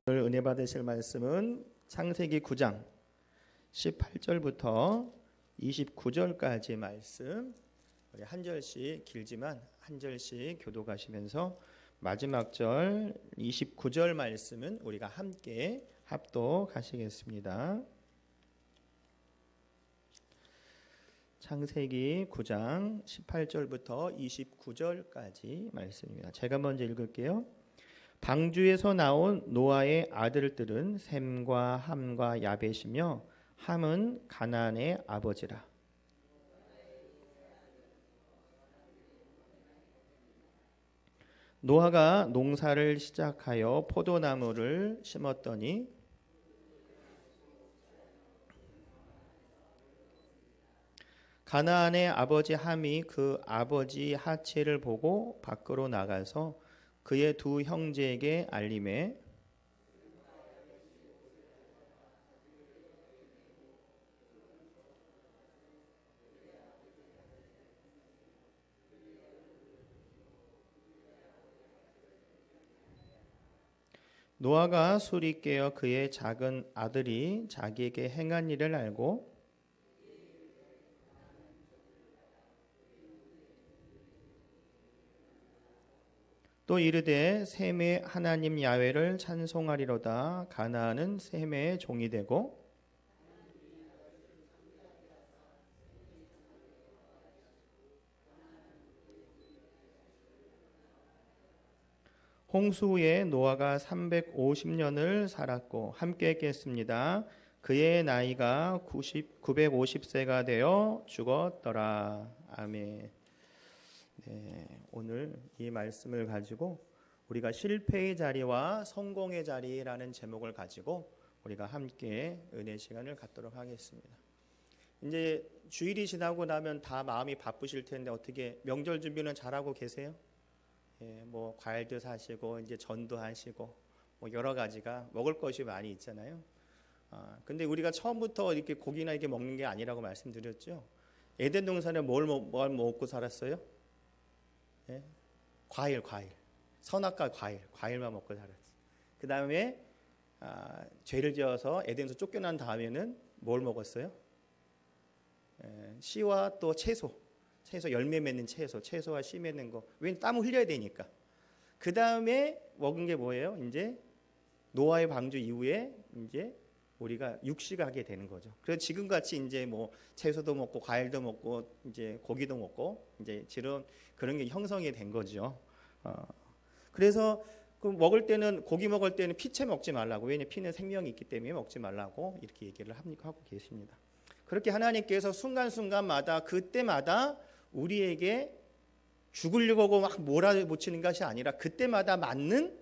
오늘 은혜 받으실 말씀은 창세기 9장 18절부터 29절까지 말씀, 우리 한 절씩, 길지만 한 절씩 교독하시면서 마지막 절 29절 말씀은 우리가 함께 합독하시겠습니다. 창세기 9장 18절부터 29절까지 말씀입니다. 제가 먼저 읽을게요. 방주에서 나온 노아의 아들들은 셈과 함과 야벳이며 함은 가나안의 아버지라. 노아가 농사를 시작하여 포도나무를 심었더니 가나안의 아버지 함이 그 아버지 하체를 보고 밖으로 나가서 그의 두 형제에게 알림해 노아가 술이 깨어 그의 작은 아들이 자기에게 행한 일을 알고 또 이르되 셈의 하나님 야훼를 찬송하리로다. 가나안은 셈의 종이 되고 홍수 후에 노아가 350년을 살았고 함께 깼습니다. 그의 나이가 950세가 되어 죽었더라. 아멘. 네, 오늘 이 말씀을 가지고 우리가 실패의 자리와 성공의 자리라는 제목을 가지고 우리가 함께 은혜 시간을 갖도록 하겠습니다. 이제 주일이 지나고 나면 다 마음이 바쁘실 텐데 어떻게 명절 준비는 잘하고 계세요? 예, 뭐 과일도 사시고 이제 전도 하시고 뭐 여러 가지가 먹을 것이 많이 있잖아요. 근데 우리가 처음부터 이렇게 고기나 이렇게 먹는 게 아니라고 말씀드렸죠. 에덴 동산에 뭘 먹고 살았어요? 예? 과일, 선악과 과일만 먹고 살았어요. 그 다음에 죄를 지어서 에덴에서 쫓겨난 다음에는 뭘 먹었어요? 씨와 또 채소 열매 맺는 채소와 씨 맺는 거. 왜 땀을 흘려야 되니까. 그 다음에 먹은 게 뭐예요? 이제 노아의 방주 이후에 이제 우리가 육식을 하게 되는 거죠. 그래서 지금 같이 이제 뭐 채소도 먹고 과일도 먹고 이제 고기도 먹고 이제 그런 게 형성이 된 거죠. 그래서 그 먹을 때는 고기 먹을 때는 피채 먹지 말라고. 왜냐하면 피는 생명이 있기 때문에 먹지 말라고 이렇게 얘기를 하고 계십니다. 그렇게 하나님께서 순간순간마다 그때마다 우리에게 죽으려고 막 몰아붙이는 것이 아니라 그때마다 맞는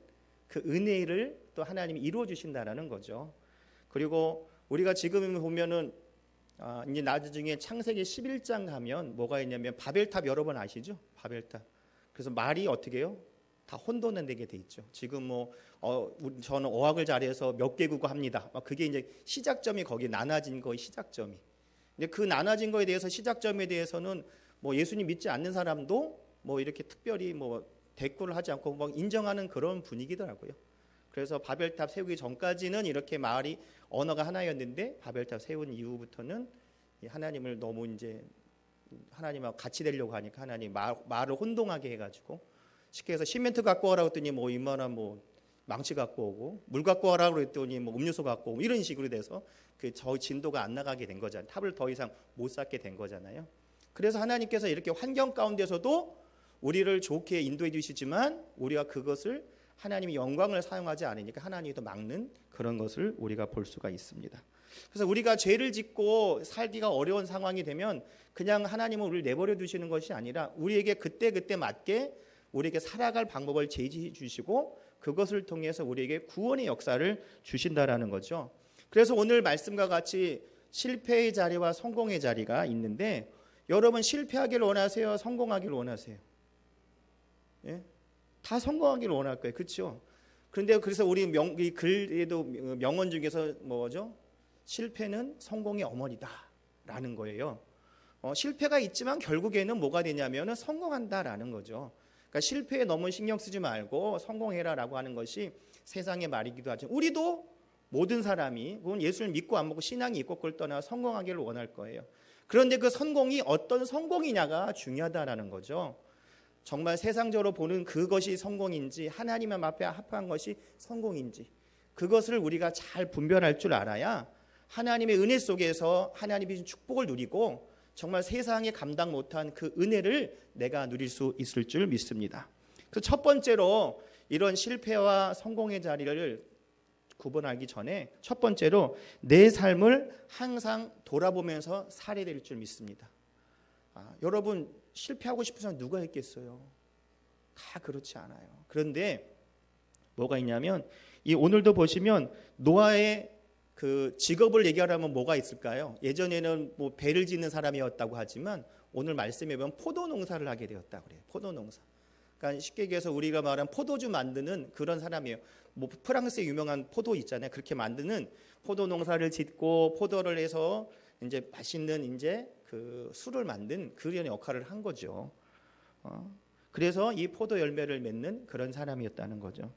그 은혜를 또 하나님이 이루어 주신다라는 거죠. 그리고 우리가 지금 보면은 이제 나중에 창세기 11장 가면 뭐가 있냐면 바벨탑 여러분 아시죠? 바벨탑. 그래서 말이 어떻게 해요? 다 혼돈되게 돼 있죠. 지금 저는 어학을 잘해서 몇 개 국어 합니다. 그게 이제 시작점이 거기 나눠진 거의 시작점이. 근데 그 나눠진 거에 대해서 시작점에 대해서는 뭐 예수님 믿지 않는 사람도 뭐 이렇게 특별히 뭐 대꾸를 하지 않고 막 인정하는 그런 분위기더라고요. 그래서 바벨탑 세우기 전까지는 이렇게 말이 언어가 하나였는데 바벨탑 세운 이후부터는 하나님을 너무 이제 하나님하고 같이 되려고 하니까 하나님 말을 혼동하게 해가지고 쉽게 해서 시멘트 갖고 오라고 했더니 뭐 이만한 뭐 망치 갖고 오고 물 갖고 오라고 했더니 뭐 음료수 갖고 오고 이런 식으로 돼서 저 진도가 안 나가게 된 거잖아요. 탑을 더 이상 못 쌓게 된 거잖아요. 그래서 하나님께서 이렇게 환경 가운데서도 우리를 좋게 인도해 주시지만 우리가 그것을 하나님의 영광을 사용하지 않으니까 하나님이 더 막는 그런 것을 우리가 볼 수가 있습니다. 그래서 우리가 죄를 짓고 살기가 어려운 상황이 되면 그냥 하나님은 우리를 내버려 두시는 것이 아니라 우리에게 그때 맞게 우리에게 살아갈 방법을 제시해 주시고 그것을 통해서 우리에게 구원의 역사를 주신다라는 거죠. 그래서 오늘 말씀과 같이 실패의 자리와 성공의 자리가 있는데 여러분 실패하기를 원하세요? 성공하기를 원하세요? 예? 다 성공하기를 원할 거예요. 그렇죠? 그런데 그래서 우리 이 글에도 명언 중에서 뭐죠? 실패는 성공의 어머니다라는 거예요. 실패가 있지만 결국에는 뭐가 되냐면은 성공한다라는 거죠. 그러니까 실패에 너무 신경 쓰지 말고 성공해라라고 하는 것이 세상의 말이기도 하죠. 우리도 모든 사람이 그건 예수를 믿고 안 믿고 신앙이 있고 그걸 떠나 성공하기를 원할 거예요. 그런데 그 성공이 어떤 성공이냐가 중요하다라는 거죠. 정말 세상적으로 보는 그것이 성공인지 하나님 앞에 합한 것이 성공인지 그것을 우리가 잘 분별할 줄 알아야 하나님의 은혜 속에서 하나님이 준 축복을 누리고 정말 세상에 감당 못한 그 은혜를 내가 누릴 수 있을 줄 믿습니다. 그래서 첫 번째로 이런 실패와 성공의 자리를 구분하기 전에 첫 번째로 내 삶을 항상 돌아보면서 살아야 될 줄 믿습니다. 여러분 실패하고 싶은 사람 누가 있겠어요? 다 그렇지 않아요. 그런데 뭐가 있냐면 이 오늘도 보시면 노아의 그 직업을 얘기하려면 뭐가 있을까요? 예전에는 뭐 배를 짓는 사람이었다고 하지만 오늘 말씀에 보면 포도 농사를 하게 되었다 그래요. 포도 농사. 그러니까 쉽게 얘기해서 우리가 말하는 포도주 만드는 그런 사람이에요. 뭐 프랑스의 유명한 포도 있잖아요. 그렇게 만드는 포도 농사를 짓고 포도를 해서 이제 맛있는 이제 그 술을 만든 그런 역할을 한 거죠. 그래서 이 포도 열매를 맺는 그런 사람이었다는 거죠.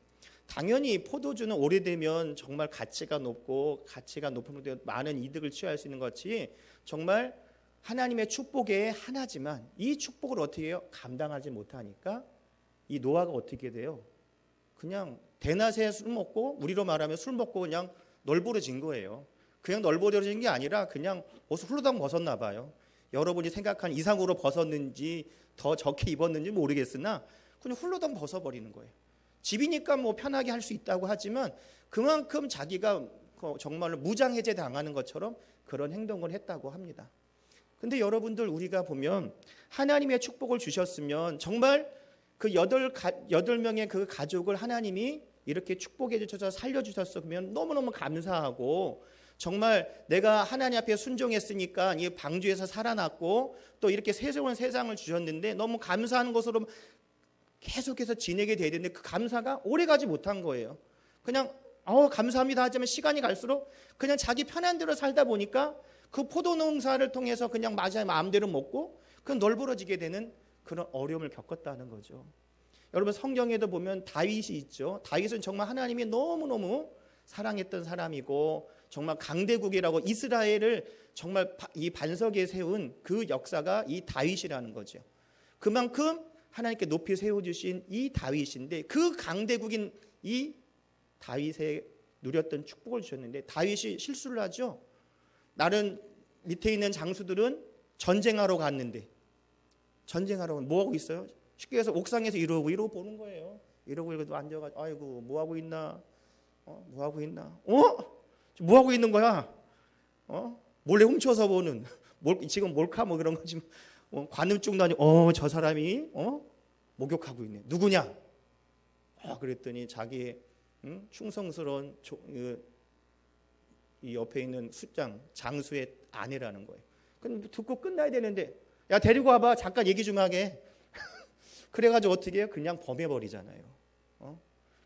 당연히 포도주는 오래되면 정말 가치가 높고 가치가 높으면 많은 이득을 취할 수 있는 것 같이 정말 하나님의 축복의 하나지만 이 축복을 어떻게 해요? 감당하지 못하니까 이 노아가 어떻게 돼요? 그냥 대낮에 술 먹고 우리로 말하면 술 먹고 그냥 널브러진 거예요. 그냥 널브러진 게 아니라 그냥 옷을 훌러덩 벗었나 봐요. 여러분이 생각한 이상으로 벗었는지 더 적게 입었는지 모르겠으나 그냥 훌러덩 벗어버리는 거예요. 집이니까 뭐 편하게 할 수 있다고 하지만 그만큼 자기가 정말로 무장해제 당하는 것처럼 그런 행동을 했다고 합니다. 근데 여러분들 우리가 보면 하나님의 축복을 주셨으면 정말 그 8명의 그 가족을 하나님이 이렇게 축복해 주셔서 살려주셨으면 너무너무 감사하고 정말 내가 하나님 앞에 순종했으니까 이 방주에서 살아났고 또 이렇게 새로운 세상을 주셨는데 너무 감사한 것으로 계속해서 지내게 돼야 되는데 그 감사가 오래가지 못한 거예요. 그냥 감사합니다 하지만 시간이 갈수록 그냥 자기 편한 대로 살다 보니까 그 포도 농사를 통해서 그냥 마음대로 먹고 그 널브러지게 되는 그런 어려움을 겪었다는 거죠. 여러분 성경에도 보면 다윗이 있죠. 다윗은 정말 하나님이 너무너무 사랑했던 사람이고 정말 강대국이라고 이스라엘을 정말 이 반석에 세운 그 역사가 이 다윗이라는 거죠. 그만큼 하나님께 높이 세워주신 이 다윗인데 그 강대국인 이 다윗에 누렸던 축복을 주셨는데 다윗이 실수를 하죠. 나는 밑에 있는 장수들은 전쟁하러 갔는데 전쟁하러 뭐 하고 있어요? 쉽게 해서 옥상에서 이러고 보는 거예요. 이러고 앉아가지고 아이고 뭐 하고 있나? 뭐 하고 있나? 뭐 하고 있는 거야? 몰래 훔쳐서 보는 지금 몰카 뭐 그런 거지. 관음증도 아니고 저 사람이 목욕하고 있네. 누구냐? 그랬더니 자기의 충성스러운 이 옆에 있는 숫장 장수의 아내라는 거예요. 근데 듣고 끝나야 되는데 야 데리고 와봐 잠깐 얘기 좀 하게. 그래가지고 어떻게 해요? 그냥 범해버리잖아요.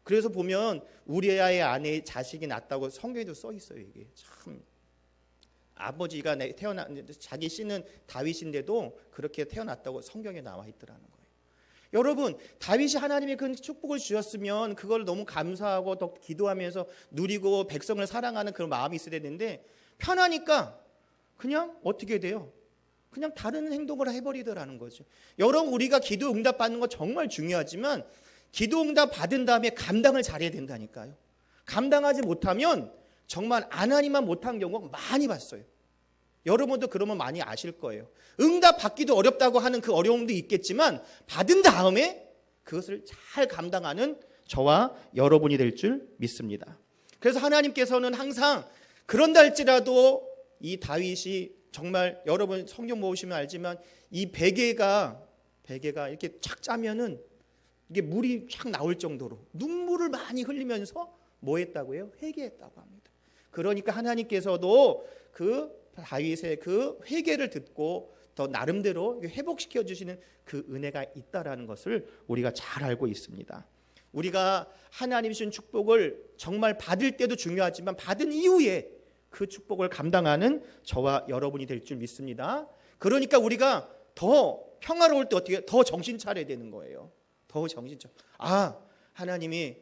그래서 보면 우리아의 아내의 자식이 낳았다고 성경에도 써 있어요. 이게 참 아버지가 자기 씨는 다윗인데도 그렇게 태어났다고 성경에 나와 있더라는 거예요. 여러분 다윗이 하나님의 그 축복을 주셨으면 그걸 너무 감사하고 더 기도하면서 누리고 백성을 사랑하는 그런 마음이 있어야 되는데 편하니까 그냥 어떻게 돼요? 그냥 다른 행동을 해버리더라는 거죠. 여러분 우리가 기도 응답 받는 거 정말 중요하지만 기도 응답 받은 다음에 감당을 잘해야 된다니까요. 감당하지 못하면 정말 하나님만 못한 경우가 많이 봤어요. 여러분도 그러면 많이 아실 거예요. 응답 받기도 어렵다고 하는 그 어려움도 있겠지만 받은 다음에 그것을 잘 감당하는 저와 여러분이 될 줄 믿습니다. 그래서 하나님께서는 항상 그런다 할지라도 이 다윗이 정말 여러분 성경 보시면 알지만 이 베개가 이렇게 착 짜면은 이게 물이 착 나올 정도로 눈물을 많이 흘리면서 뭐 했다고요? 회개했다고 합니다. 그러니까 하나님께서도 그 다윗의 그 회개를 듣고 더 나름대로 회복시켜 주시는 그 은혜가 있다라는 것을 우리가 잘 알고 있습니다. 우리가 하나님 주신 축복을 정말 받을 때도 중요하지만 받은 이후에 그 축복을 감당하는 저와 여러분이 될 줄 믿습니다. 그러니까 우리가 더 평화로울 때 어떻게 더 정신 차려야 되는 거예요. 더 정신 차려. 하나님이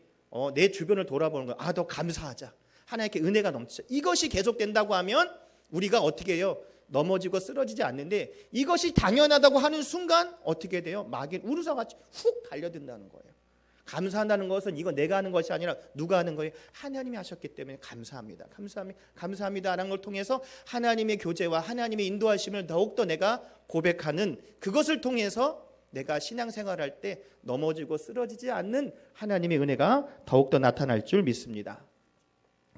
내 주변을 돌아보는 거야. 더 감사하자. 하나님께 은혜가 넘치자. 이것이 계속된다고 하면 우리가 어떻게 해요? 넘어지고 쓰러지지 않는데, 이것이 당연하다고 하는 순간 어떻게 돼요? 마귀는 우르사같이 훅 달려든다는 거예요. 감사한다는 것은 이거 내가 하는 것이 아니라 누가 하는 거예요? 하나님이 하셨기 때문에 감사합니다. 감사합니다라는 걸 통해서 하나님의 교제와 하나님의 인도하심을 더욱더 내가 고백하는, 그것을 통해서 내가 신앙생활할 때 넘어지고 쓰러지지 않는 하나님의 은혜가 더욱더 나타날 줄 믿습니다.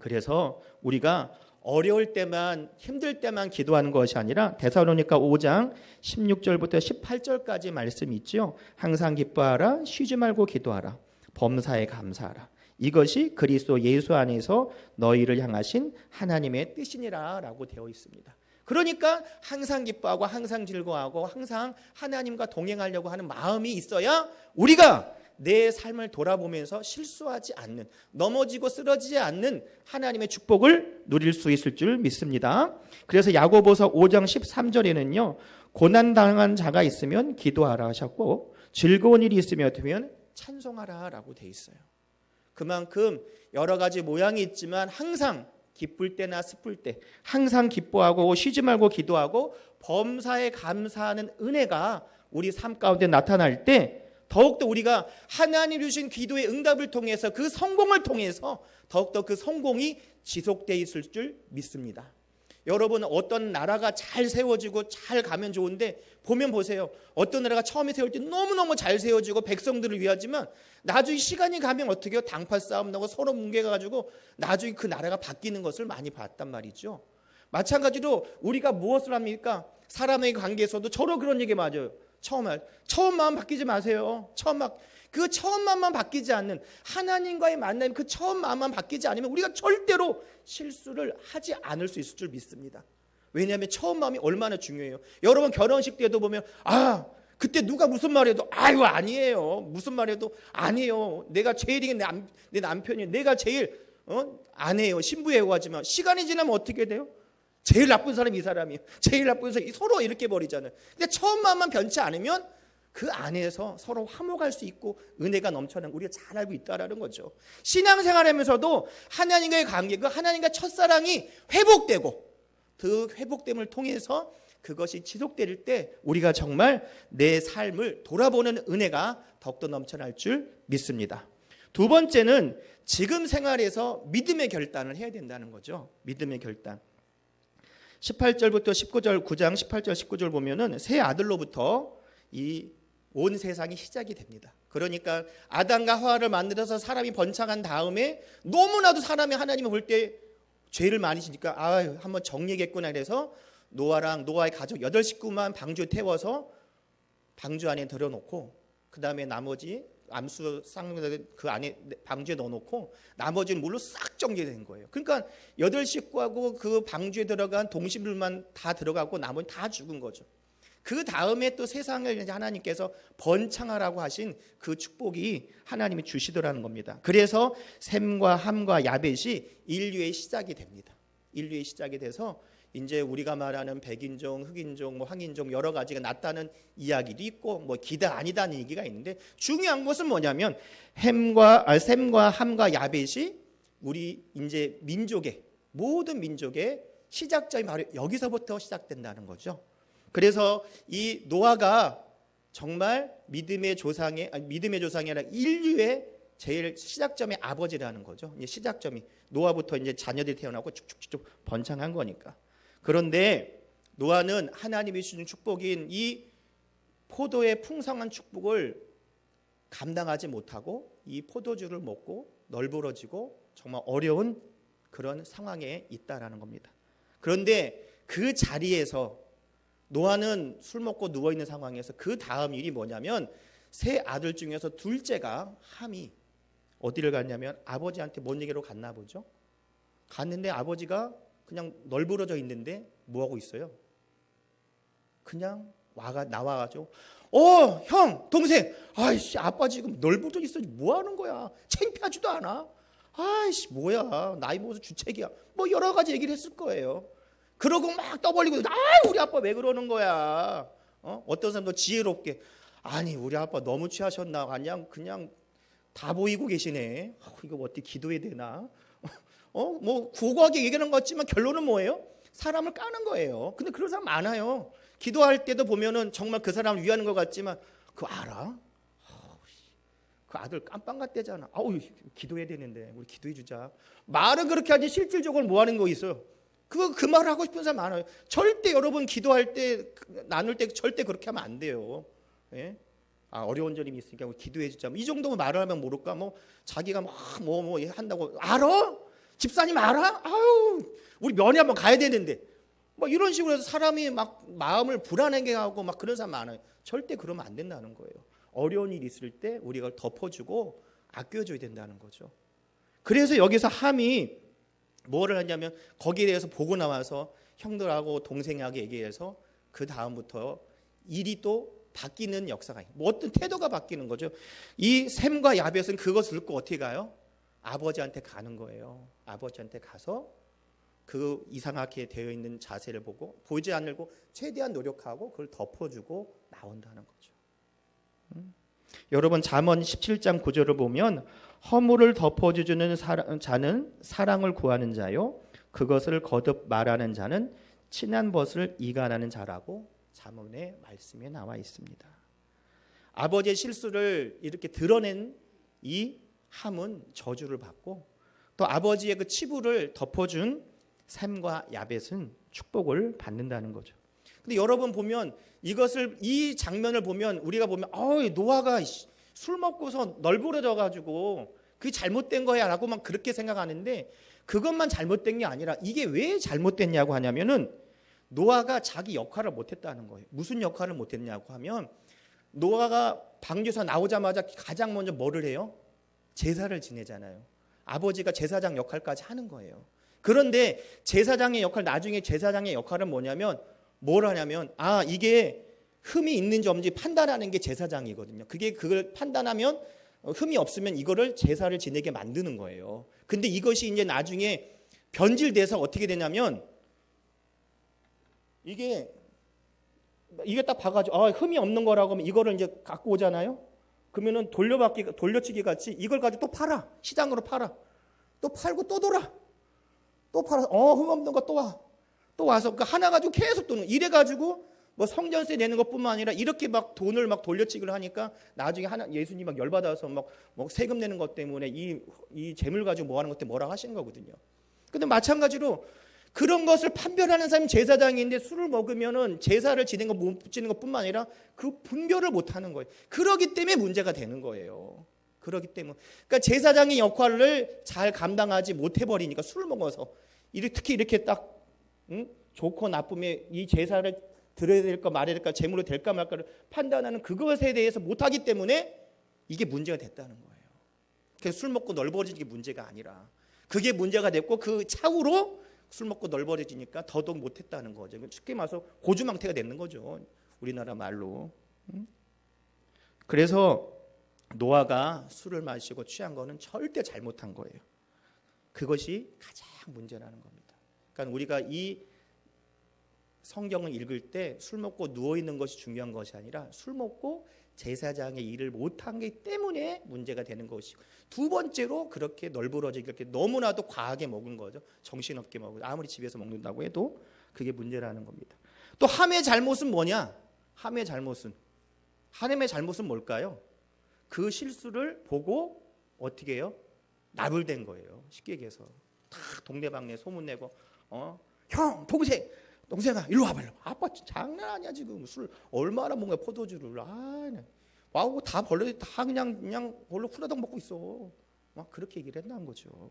그래서 우리가 어려울 때만, 힘들 때만 기도하는 것이 아니라 데살로니가 5장 16절부터 18절까지 말씀이 있죠. 항상 기뻐하라, 쉬지 말고 기도하라, 범사에 감사하라. 이것이 그리스도 예수 안에서 너희를 향하신 하나님의 뜻이니라 라고 되어 있습니다. 그러니까 항상 기뻐하고 항상 즐거워하고 항상 하나님과 동행하려고 하는 마음이 있어야 우리가 내 삶을 돌아보면서 실수하지 않는, 넘어지고 쓰러지지 않는 하나님의 축복을 누릴 수 있을 줄 믿습니다. 그래서 야고보서 5장 13절에는요, 고난당한 자가 있으면 기도하라 하셨고, 즐거운 일이 있으며 되면 찬송하라 라고 되어 있어요. 그만큼 여러 가지 모양이 있지만 항상 기쁠 때나 슬플 때 항상 기뻐하고 쉬지 말고 기도하고 범사에 감사하는 은혜가 우리 삶 가운데 나타날 때 더욱더 우리가 하나님 주신 기도의 응답을 통해서, 그 성공을 통해서 더욱더 그 성공이 지속되어 있을 줄 믿습니다. 여러분, 어떤 나라가 잘 세워지고 잘 가면 좋은데, 보면 보세요. 어떤 나라가 처음에 세울 때 너무너무 잘 세워지고 백성들을 위하지만 나중에 시간이 가면 어떻게 해요? 당파 싸움 나고 서로 뭉개가지고 나중에 그 나라가 바뀌는 것을 많이 봤단 말이죠. 마찬가지로 우리가 무엇을 합니까? 사람의 관계에서도 저로 그런 얘기 맞아요. 처음 마음 바뀌지 마세요. 그 처음 마음만 바뀌지 않는 하나님과의 만남, 그 처음 마음만 바뀌지 않으면 우리가 절대로 실수를 하지 않을 수 있을 줄 믿습니다. 왜냐하면 처음 마음이 얼마나 중요해요. 여러분, 결혼식 때도 보면 그때 누가 무슨 말해도 아니에요. 무슨 말해도 아니에요. 내가 제일이 내 남편이에요. 내가 제일 아내예요. 신부예요. 하지만 시간이 지나면 어떻게 돼요? 제일 나쁜 사람이 이 사람이에요. 제일 나쁜 사람이 서로 이렇게 버리잖아요. 근데 처음 마음만 변치 않으면 그 안에서 서로 화목할 수 있고 은혜가 넘쳐나는, 우리가 잘 알고 있다라는 거죠. 신앙생활하면서도 하나님과의 관계, 그 하나님과 첫사랑이 회복되고, 그 회복됨을 통해서 그것이 지속될 때 우리가 정말 내 삶을 돌아보는 은혜가 더욱더 넘쳐날 줄 믿습니다. 두 번째는 지금 생활에서 믿음의 결단을 해야 된다는 거죠. 믿음의 결단. 18절부터 19절, 9장 18절 19절 보면은 새 아들로부터 이 온 세상이 시작이 됩니다. 그러니까 아담과 하와를 만들어서 사람이 번창한 다음에 너무나도 사람이 하나님을 볼 때 죄를 많이 지니까 한번 정리겠구나. 그래서 노아의 가족 8식구만 방주에 태워서 방주 안에 들여놓고, 그 다음에 나머지 암수 쌍둥이 그 안에 방주에 넣어놓고 나머지는 물로 싹 정리된 거예요. 그러니까 8식구하고 그 방주에 들어간 동식물만 다 들어가고 나머지 다 죽은 거죠. 그 다음에 또 세상을 하나님께서 번창하라고 하신 그 축복이 하나님이 주시더라는 겁니다. 그래서 셈과 함과 야벳이 인류의 시작이 됩니다. 인류의 시작이 돼서 이제 우리가 말하는 백인종, 흑인종, 황인종 여러 가지가 났다는 이야기도 있고 기다 아니다는 얘기가 있는데, 중요한 것은 뭐냐면 셈과 함과 야벳이 우리 이제 민족의 모든 민족의 시작점이 바로 여기서부터 시작된다는 거죠. 그래서 이 노아가 정말 믿음의 조상이 아니라 인류의 제일 시작점의 아버지라는 거죠. 이제 시작점이 노아부터 이제 자녀들이 태어나고 쭉쭉쭉 번창한 거니까. 그런데 노아는 하나님이 주신 축복인 이 포도의 풍성한 축복을 감당하지 못하고 이 포도주를 먹고 널브러지고 정말 어려운 그런 상황에 있다라는 겁니다. 그런데 그 자리에서 노아는 술 먹고 누워있는 상황에서 그 다음 일이 뭐냐면 세 아들 중에서 둘째가 함이 어디를 갔냐면 아버지한테 뭔 얘기로 갔나 보죠. 갔는데 아버지가 그냥 널브러져 있는데 뭐하고 있어요? 그냥 나와가지고 형 동생, 아이씨 아빠 지금 널브러져 있어, 뭐하는 거야? 창피하지도 않아? 아이씨 뭐야, 나이 먹어서 주책이야, 여러 가지 얘기를 했을 거예요. 그러고 막 떠벌리고 우리 아빠 왜 그러는 거야? 어떤 사람도 지혜롭게 아니 우리 아빠 너무 취하셨나? 그냥 다 보이고 계시네. 이거 어떻게 기도해야 되나? 뭐 고고하게 얘기하는 것 같지만 결론은 뭐예요? 사람을 까는 거예요. 근데 그런 사람 많아요. 기도할 때도 보면은 정말 그 사람을 위하는 것 같지만 그거 알아? 그 아들 깜빵 갔대잖아. 기도해야 되는데 우리 기도해 주자. 말은 그렇게 하지 실질적으로 뭐 하는 거 있어요? 그 말을 하고 싶은 사람 많아요. 절대 여러분 기도할 때 나눌 때 절대 그렇게 하면 안 돼요. 예? 어려운 점이 있으니까 우리 기도해 주자. 이 정도면 말을 하면 모를까? 뭐 자기가 뭐 한다고 알아? 집사님 알아? 우리 면회 한번 가야 되는데. 뭐 이런 식으로 해서 사람이 막 마음을 불안하게 하고 막 그런 사람 많아요. 절대 그러면 안 된다는 거예요. 어려운 일이 있을 때 우리가 그걸 덮어주고 아껴줘야 된다는 거죠. 그래서 여기서 함이 뭐를 하냐면 거기에 대해서 보고 나와서 형들하고 동생하고 얘기해서 그 다음부터 일이 또 바뀌는 역사가 뭐 어떤 태도가 바뀌는 거죠. 이 셈과 야벳은 그것을 듣고 어떻게 가요? 아버지한테 가는 거예요. 아버지한테 가서 그 이상하게 되어 있는 자세를 보고 보이지 않고 최대한 노력하고 그걸 덮어주고 나온다는 거죠. 여러분 잠언 17장 9절을 보면 허물을 덮어주는 자는 사랑을 구하는 자요 그것을 거듭 말하는 자는 친한 벗을 이간하는 자라고 잠언의 말씀에 나와 있습니다. 아버지의 실수를 이렇게 드러낸 이 함은 저주를 받고 또 아버지의 그 치부를 덮어준 셈과 야벳은 축복을 받는다는 거죠. 근데 여러분 보면 이 장면을 보면 우리가 보면 노아가 술 먹고서 널브러져 가지고 그게 잘못된 거야라고 막 그렇게 생각하는데 그것만 잘못된 게 아니라 이게 왜 잘못됐냐고 하냐면은 노아가 자기 역할을 못했다는 거예요. 무슨 역할을 못했냐고 하면 노아가 방주에서 나오자마자 가장 먼저 뭐를 해요? 제사를 지내잖아요. 아버지가 제사장 역할까지 하는 거예요. 그런데 제사장의 역할 나중에 제사장의 역할은 뭐냐면 뭘 하냐면 이게 흠이 있는지 없는지 판단하는 게 제사장이거든요. 그걸 판단하면 흠이 없으면 이거를 제사를 지내게 만드는 거예요. 근데 이것이 이제 나중에 변질돼서 어떻게 되냐면 이게 딱 봐가지고 흠이 없는 거라고 하면 이거를 이제 갖고 오잖아요. 그러면은 돌려치기 같이 이걸 가지고 또 팔아. 시장으로 팔아. 또 팔고 또 돌아. 또 팔아. 흠 없는 거 또 와서 그 하나 가지고 계속 도는. 이래 가지고 뭐 성전세 내는 것뿐만 아니라 이렇게 막 돈을 막 돌려치기를 하니까 나중에 예수님 막 열받아서 막 세금 내는 것 때문에 이 재물 가지고 뭐 하는 것 때문에 뭐라고 하시는 거거든요. 근데 마찬가지로 그런 것을 판별하는 사람이 제사장인데 술을 먹으면은 제사를 지내는 못 지는 것뿐만 아니라 그 분별을 못 하는 거예요. 그러기 때문에 문제가 되는 거예요. 그러기 때문에 그러니까 제사장의 역할을 잘 감당하지 못해 버리니까 술을 먹어서 특히 이렇게 딱 좋고 나쁨에 이 제사를 드려야 될까 말아야 될까 제물로 될까 말까를 판단하는 그것에 대해서 못하기 때문에 이게 문제가 됐다는 거예요. 그래서 술 먹고 널브러지는 게 문제가 아니라 그게 문제가 됐고 그 차후로 술 먹고 널브러지니까 더더욱 못했다는 거죠. 쉽게 말해서 고주망태가 되는 거죠. 우리나라 말로. 그래서 노아가 술을 마시고 취한 거는 절대 잘못한 거예요. 그것이 가장 문제라는 겁니다. 그러니까 우리가 이 성경을 읽을 때 술 먹고 누워있는 것이 중요한 것이 아니라 술 먹고 제사장의 일을 못한 게 때문에 문제가 되는 것이고 두 번째로 그렇게 널브러지게 이렇게 너무나도 과하게 먹은 거죠. 정신없게 먹은 아무리 집에서 먹는다고 해도 그게 문제라는 겁니다. 또 함의 잘못은 뭐냐? 함의 잘못은 뭘까요? 그 실수를 보고 어떻게 해요? 나불댄 거예요. 쉽게 얘기해서 다 동네방네 소문내고 형 동생아 일로 와봐. 아빠 장난 아니야 지금 술 얼마나 먹는 거야 포도주를. 와우 다 벌레 다 그냥 벌레 후라닥 먹고 있어. 막 그렇게 얘기를 했다는 거죠.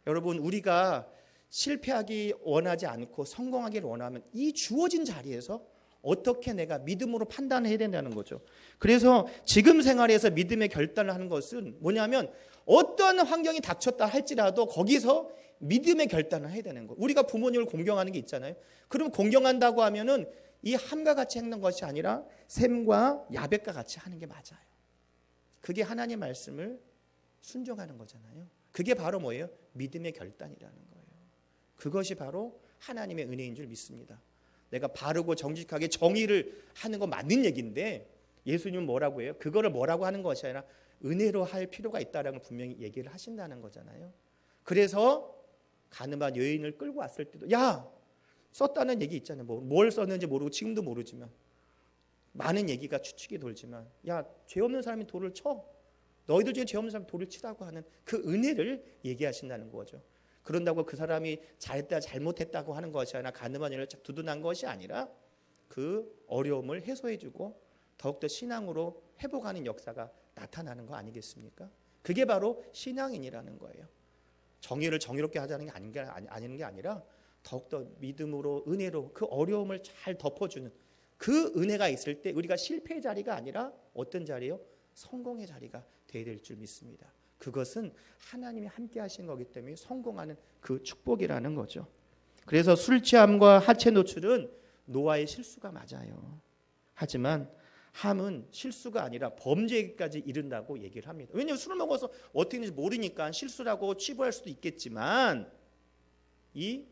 여러분 우리가 실패하기 원하지 않고 성공하기를 원하면 이 주어진 자리에서 어떻게 내가 믿음으로 판단해야 된다는 거죠. 그래서 지금 생활에서 믿음의 결단을 하는 것은 뭐냐면 어떤 환경이 닥쳤다 할지라도 거기서 믿음의 결단을 해야 되는 거예요. 우리가 부모님을 공경하는 게 있잖아요. 그럼 공경한다고 하면은 이 함과 같이 행는 것이 아니라 셈과 야벳과 같이 하는 게 맞아요. 그게 하나님의 말씀을 순종하는 거잖아요. 그게 바로 뭐예요? 믿음의 결단이라는 거예요. 그것이 바로 하나님의 은혜인 줄 믿습니다. 내가 바르고 정직하게 정의를 하는 건 맞는 얘기인데 예수님은 뭐라고 해요? 그거를 뭐라고 하는 것이 아니라 은혜로 할 필요가 있다는 걸 분명히 얘기를 하신다는 거잖아요. 그래서 가늠한 여인을 끌고 왔을 때도 야 썼다는 얘기 있잖아요. 뭘 썼는지 모르고 지금도 모르지만 많은 얘기가 추측이 돌지만 야 죄 없는 사람이 돌을 쳐. 너희들 중에 죄 없는 사람이 돌을 치라고 하는 그 은혜를 얘기하신다는 거죠. 그런다고 그 사람이 잘했다 잘못했다고 하는 것이 아니라 가늠한 여인을 두둔한 것이 아니라 그 어려움을 해소해주고 더욱더 신앙으로 회복하는 역사가 나타나는 거 아니겠습니까? 그게 바로 신앙인이라는 거예요. 정의를 정의롭게 하자는 게 아닌 게 아니라 더욱더 믿음으로 은혜로 그 어려움을 잘 덮어주는 그 은혜가 있을 때 우리가 실패의 자리가 아니라 어떤 자리요? 성공의 자리가 되어야 될 줄 믿습니다. 그것은 하나님이 함께 하신 거기 때문에 성공하는 그 축복이라는 거죠. 그래서 술 취함과 하체 노출은 노아의 실수가 맞아요. 하지만 함은 실수가 아니라 범죄까지 이른다고 얘기를 합니다. 왜냐하면 술을 먹어서 어떻게 되는지 모르니까 실수라고 치부할 수도 있겠지만 이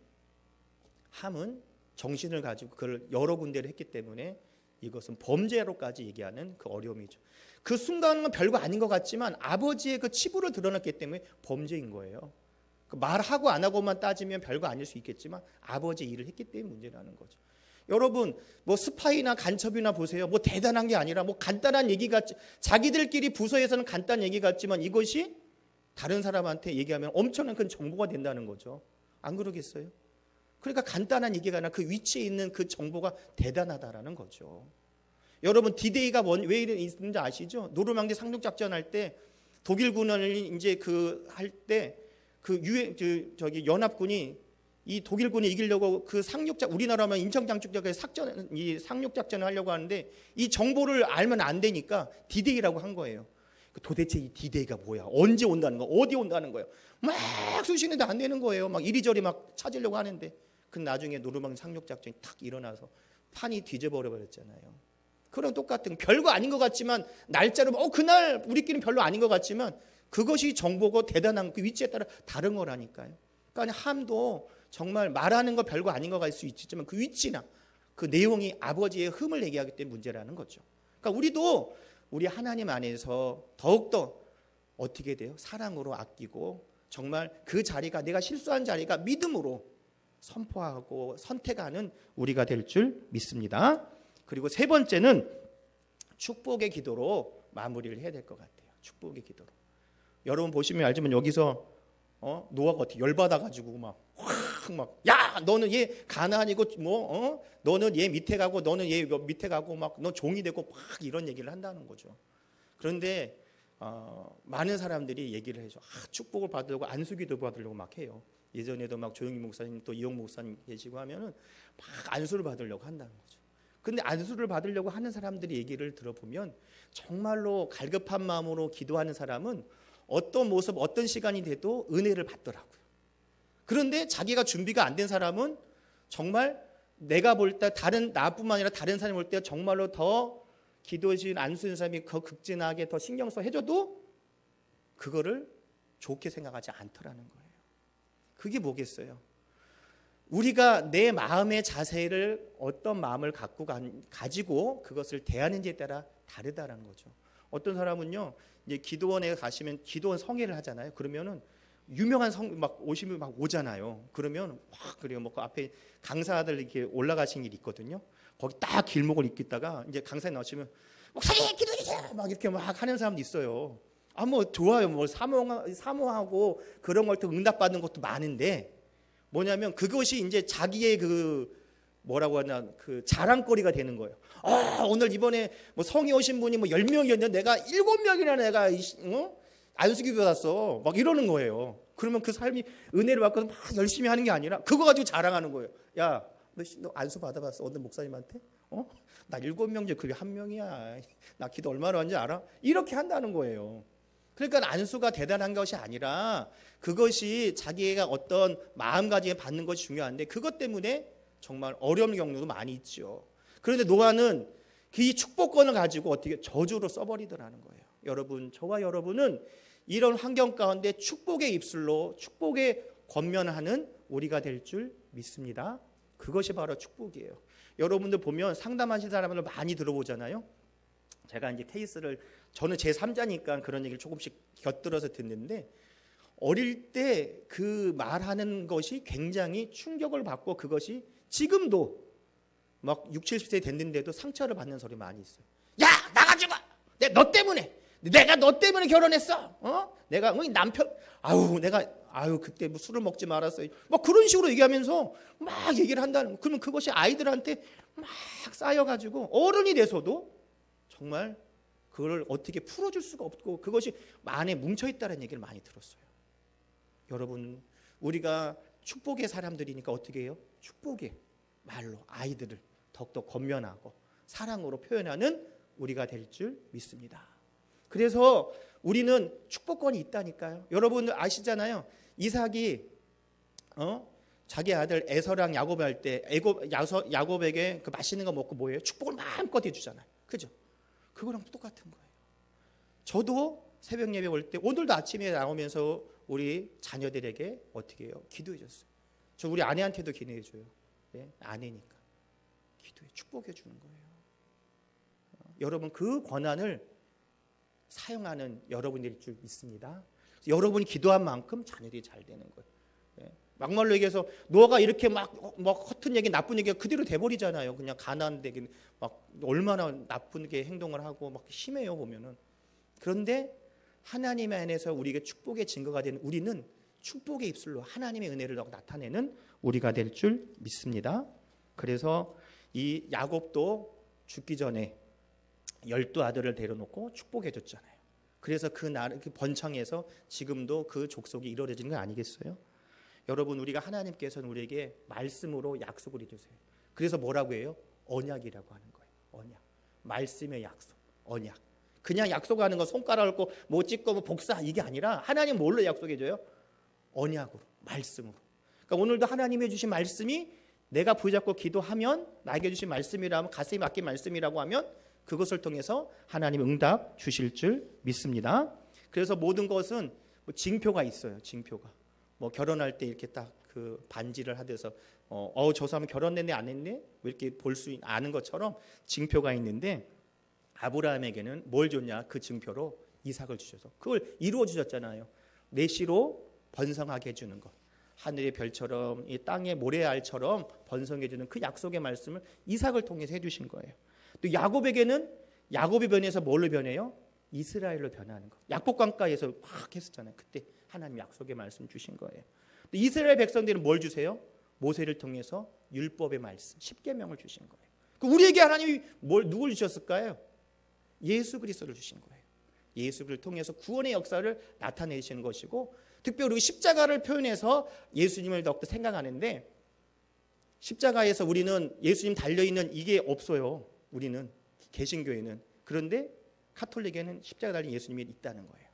함은 정신을 가지고 그걸 여러 군데를 했기 때문에 이것은 범죄로까지 얘기하는 그 어려움이죠. 그 순간은 별거 아닌 것 같지만 아버지의 그 치부를 드러냈기 때문에 범죄인 거예요. 말하고 안 하고만 따지면 별거 아닐 수 있겠지만 아버지의 일을 했기 때문에 문제라는 거죠. 여러분 뭐 스파이나 간첩이나 보세요. 뭐 대단한 게 아니라 뭐 간단한 얘기 같지 자기들끼리 부서에서는 간단한 얘기 같지만 이것이 다른 사람한테 얘기하면 엄청난 큰 정보가 된다는 거죠. 안 그러겠어요? 그러니까 간단한 얘기가 아니라 그 위치에 있는 그 정보가 대단하다라는 거죠. 여러분 D-Day가 왜 있는지 아시죠? 노르망디 상륙 작전 할 때 독일군을 이제 그 할 때 그 연합군이 이 독일군이 이기려고 그 상륙작 우리나라면 인천장축작에 이 상륙작전을 하려고 하는데 이 정보를 알면 안 되니까 D-Day라고 한 거예요. 도대체 이 D-Day가 뭐야? 언제 온다는 거? 어디 온다는 거예요? 막 쑤시는데 안 되는 거예요. 막 이리저리 막 찾으려고 하는데 그 나중에 노르망디 상륙작전이 탁 일어나서 판이 뒤져버려 버렸잖아요. 그런 똑같은 별거 아닌 것 같지만 날짜로 그날 우리끼리는 별로 아닌 것 같지만 그것이 정보고 대단한 그 위치에 따라 다른 거라니까요. 그러니까 함도 정말 말하는 거 별거 아닌 거가 있을 수 있지만 그 위치나 그 내용이 아버지의 흠을 얘기하기 때문에 문제라는 거죠. 그러니까 우리도 우리 하나님 안에서 더욱더 어떻게 돼요? 사랑으로 아끼고 정말 그 자리가 내가 실수한 자리가 믿음으로 선포하고 선택하는 우리가 될 줄 믿습니다. 그리고 세 번째는 축복의 기도로 마무리를 해야 될 것 같아요. 축복의 기도로. 여러분 보시면 알지만 여기서 노아가 어떻게 열받아가지고 막 야 너는 얘 가나안이고 너는 얘 밑에 가고 너는 얘 밑에 가고 막 너 종이 되고 막 이런 얘기를 한다는 거죠. 그런데 많은 사람들이 얘기를 해줘. 축복을 받으려고 안수기도 받으려고 막 해요. 예전에도 막 조영희 목사님 또 이용 목사님 계시고 하면은 막 안수를 받으려고 한다는 거죠. 근데 안수를 받으려고 하는 사람들이 얘기를 들어보면 정말로 갈급한 마음으로 기도하는 사람은 어떤 모습 어떤 시간이 돼도 은혜를 받더라고요. 그런데 자기가 준비가 안 된 사람은 정말 내가 볼 때 나뿐만 아니라 다른 사람이 볼 때 정말로 더 기도해주신 안수인 사람이 더 극진하게 더 신경 써 해줘도 그거를 좋게 생각하지 않더라는 거예요. 그게 뭐겠어요? 우리가 내 마음의 자세를 어떤 마음을 가지고 그것을 대하는지에 따라 다르다는 거죠. 어떤 사람은요, 이제 기도원에 가시면 기도원 성회를 하잖아요. 그러면은 유명한 막 오시면 막 오잖아요. 그러면 확 그래요. 뭐 그 앞에 강사들 이렇게 올라가신 길이 있거든요. 거기 딱 길목을 있다가 이제 강사님 나오시면 목사님 기도해 주세요. 막 이렇게 막 하는 사람도 있어요. 뭐 좋아요. 뭐 사모하고 그런 걸 또 응답받는 것도 많은데 뭐냐면 그것이 이제 자기의 그 뭐라고 하나 그 자랑거리가 되는 거예요. 오늘 이번에 뭐 성이 오신 분이 뭐 10명이었는데 내가 7명이나 내가 안수기 받았어. 막 이러는 거예요. 그러면 그 삶이 은혜를 받고서 막 열심히 하는 게 아니라 그거 가지고 자랑하는 거예요. 야, 너 안수 받아봤어? 어느 목사님한테? 나 7명 중에 그게 1명이야. 나 기도 얼마나 하는지 알아? 이렇게 한다는 거예요. 그러니까 안수가 대단한 것이 아니라 그것이 자기가 어떤 마음가짐에 받는 것이 중요한데 그것 때문에 정말 어려운 경우도 많이 있죠. 그런데 노아는 이 축복권을 가지고 어떻게 저주로 써버리더라는 거예요. 여러분, 저와 여러분은 이런 환경 가운데 축복의 입술로 축복에 권면하는 우리가 될 줄 믿습니다. 그것이 바로 축복이에요. 여러분들 보면 상담하신 사람들 많이 들어보잖아요. 제가 이제 케이스를 저는 제 3자니까 그런 얘기를 조금씩 곁들여서 듣는데 어릴 때 그 말하는 것이 굉장히 충격을 받고 그것이 지금도 막 60, 70세 됐는데도 상처를 받는 소리 많이 있어요. 야 나가지 마. 내가 너 때문에 결혼했어. 내가 남편 내가 그때 뭐 술을 먹지 말았어요. 막 그런 식으로 얘기하면서 막 얘기를 한다는. 그러면 그것이 아이들한테 막 쌓여가지고 어른이 돼서도 정말 그걸 어떻게 풀어줄 수가 없고 그것이 안에 뭉쳐있다는 얘기를 많이 들었어요. 여러분 우리가 축복의 사람들이니까 어떻게 해요? 축복의 말로 아이들을 더욱더 권면하고 사랑으로 표현하는 우리가 될 줄 믿습니다. 그래서 우리는 축복권이 있다니까요. 여러분 아시잖아요. 이삭이 자기 아들 에서랑 야곱 할 때 야곱에게 그 맛있는 거 먹고 뭐예요? 축복을 마음껏 해주잖아요. 그죠? 그거랑 똑같은 거예요. 저도 새벽 예배 올 때 오늘도 아침에 나오면서 우리 자녀들에게 어떻게 해요? 기도해 줬어요. 저 우리 아내한테도 기도해 줘요. 네? 아내니까 기도해 축복해 주는 거예요. 여러분 그 권한을 사용하는 여러분들일 줄 믿습니다. 여러분이 기도한 만큼 자녀들이 잘 되는 거예요. 네? 막말로 얘기해서 너가 이렇게 막 허튼 얘기 나쁜 얘기가 그대로 돼버리잖아요. 그냥 가난되긴 막 얼마나 나쁘게 행동을 하고 막 심해요 보면은. 그런데 하나님의 안에서 우리에게 축복의 증거가 되는 우리는 축복의 입술로 하나님의 은혜를 나타내는 우리가 될 줄 믿습니다. 그래서 이 야곱도 죽기 전에 12아들을 데려놓고 축복해 줬잖아요. 그래서 그 번창에서 지금도 그 족속이 이루어지는 거 아니겠어요? 여러분 우리가 하나님께서는 우리에게 말씀으로 약속을 해주세요. 그래서 뭐라고 해요? 언약이라고 하는 거예요. 언약. 말씀의 약속. 언약. 그냥 약속하는 거 손가락을 꽂고 뭐 찍고 뭐 복사 이게 아니라 하나님 뭘로 약속해줘요? 언약으로, 말씀으로. 그러니까 오늘도 하나님이 주신 말씀이 내가 붙잡고 기도하면 나에게 주신 말씀이라면 가슴이 막힌 말씀이라고 하면 그것을 통해서 하나님 응답 주실 줄 믿습니다. 그래서 모든 것은 뭐 징표가 있어요. 징표가. 뭐 결혼할 때 이렇게 딱 그 반지를 하듯이 저 사람은 결혼했네 안 했네 왜 이렇게 볼 수 아는 것처럼 징표가 있는데 아브라함에게는 뭘 줬냐? 그 증표로 이삭을 주셔서 그걸 이루어 주셨잖아요. 내 씨로 번성하게 해주는 것. 하늘의 별처럼 이 땅의 모래알처럼 번성해 주는 그 약속의 말씀을 이삭을 통해서 해주신 거예요. 또 야곱에게는 야곱이 변해서 뭘로 변해요? 이스라엘로 변하는 거. 약복강가에서 막 했었잖아요. 그때 하나님 약속의 말씀 주신 거예요. 또 이스라엘 백성들은 뭘 주세요? 모세를 통해서 율법의 말씀, 십계명을 주신 거예요. 우리에게 하나님이 누굴 주셨을까요? 예수 그리스도를 주신 거예요. 예수 그리스도를 통해서 구원의 역사를 나타내시는 것이고 특별히 십자가를 표현해서 예수님을 더욱더 생각하는데 십자가에서 우리는 예수님 달려있는 이게 없어요. 우리는 개신교에는. 그런데 카톨릭에는 십자가 달린 예수님이 있다는 거예요.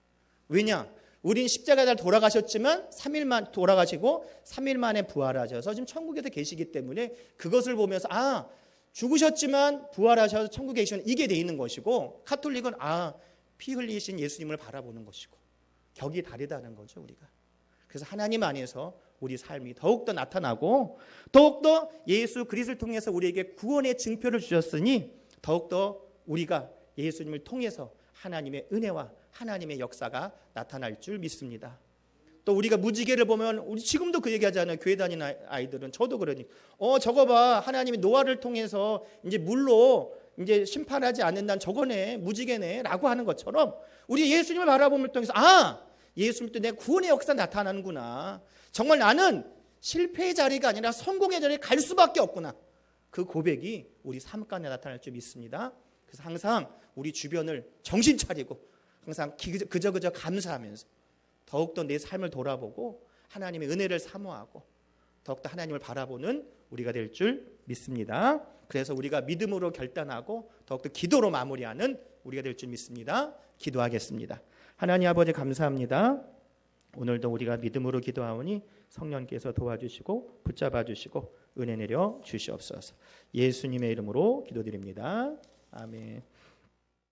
왜냐? 우린 십자가에 달려 돌아가셨지만 3일만 돌아가시고 3일 만에 부활하셔서 지금 천국에서 계시기 때문에 그것을 보면서 죽으셨지만 부활하셔서 천국에 계시는 이게 돼 있는 것이고 카톨릭은 피 흘리신 예수님을 바라보는 것이고 격이 다르다는 거죠 우리가. 그래서 하나님 안에서 우리 삶이 더욱더 나타나고 더욱더 예수 그리스도를 통해서 우리에게 구원의 증표를 주셨으니 더욱더 우리가 예수님을 통해서 하나님의 은혜와 하나님의 역사가 나타날 줄 믿습니다. 또 우리가 무지개를 보면 우리 지금도 그 얘기하잖아요. 교회 다니는 아이들은 저도 그러니 저거 봐 하나님이 노아를 통해서 이제 물로 이제 심판하지 않는다는 저거네 무지개네라고 하는 것처럼 우리 예수님을 바라봄을 통해서 예수님 때 내 구원의 역사 나타나는구나. 정말 나는 실패의 자리가 아니라 성공의 자리에 갈 수밖에 없구나. 그 고백이 우리 삶 가운데 나타날 줄 믿습니다. 그래서 항상 우리 주변을 정신 차리고 항상 그저 감사하면서 더욱더 내 삶을 돌아보고 하나님의 은혜를 사모하고 더욱더 하나님을 바라보는 우리가 될 줄 믿습니다. 그래서 우리가 믿음으로 결단하고 더욱더 기도로 마무리하는 우리가 될 줄 믿습니다. 기도하겠습니다. 하나님 아버지 감사합니다. 오늘도 우리가 믿음으로 기도하오니 성령께서 도와주시고 붙잡아 주시고 은혜 내려 주시옵소서. 예수님의 이름으로 기도드립니다. 아멘.